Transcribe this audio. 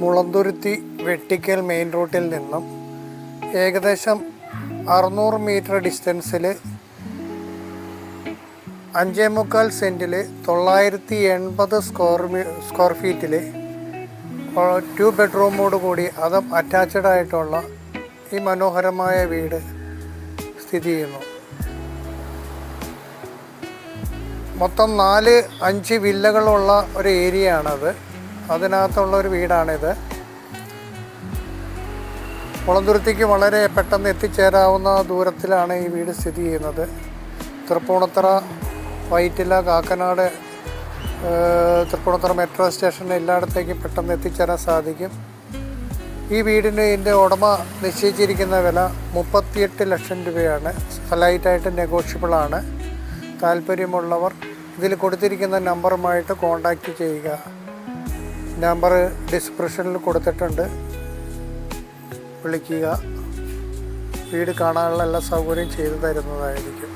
Mulanthuruthy Vettikkal main റൂട്ടിൽ നിന്നും ഏകദേശം 600 മീറ്റർ ഡിസ്റ്റൻസിൽ 5.25 സെൻറ്റിൽ 980 സ്ക്വയർ ഫീറ്റിൽ 2 ബെഡ്റൂമോട് കൂടി അതും അറ്റാച്ച്ഡ് ആയിട്ടുള്ള ഈ മനോഹരമായ വീട് സ്ഥിതി ചെയ്യുന്നു. മൊത്തം 4-5 വില്ലകളുള്ള ഒരു ഏരിയ ആണത്. അതിനകത്തുള്ള ഒരു വീടാണിത്. മുളന്തുരുത്തിക്ക് വളരെ പെട്ടെന്ന് എത്തിച്ചേരാവുന്ന ദൂരത്തിലാണ് ഈ വീട് സ്ഥിതി ചെയ്യുന്നത്. തൃപ്പൂണിത്തുറ, വൈറ്റില, കാക്കനാട്, തൃപ്പൂണിത്തുറ മെട്രോ സ്റ്റേഷൻ എല്ലായിടത്തേക്കും പെട്ടെന്ന് എത്തിച്ചേരാൻ സാധിക്കും. ഈ വീടിന് ഇതിൻ്റെ ഉടമ നിശ്ചയിച്ചിരിക്കുന്ന വില 38 ലക്ഷം രൂപയാണ്. സ്ലൈറ്റായിട്ട് നെഗോഷ്യബിളാണ്. താല്പര്യമുള്ളവർ ഇതിൽ കൊടുത്തിരിക്കുന്ന നമ്പറുമായിട്ട് കോൺടാക്റ്റ് ചെയ്യുക. നമ്പർ ഡിസ്ക്രിപ്ഷനിൽ കൊടുത്തിട്ടുണ്ട്. വിളിക്കുക. വീട് കാണാനുള്ള എല്ലാ സൗകര്യം ചെയ്തു തരുന്നതായിരിക്കും.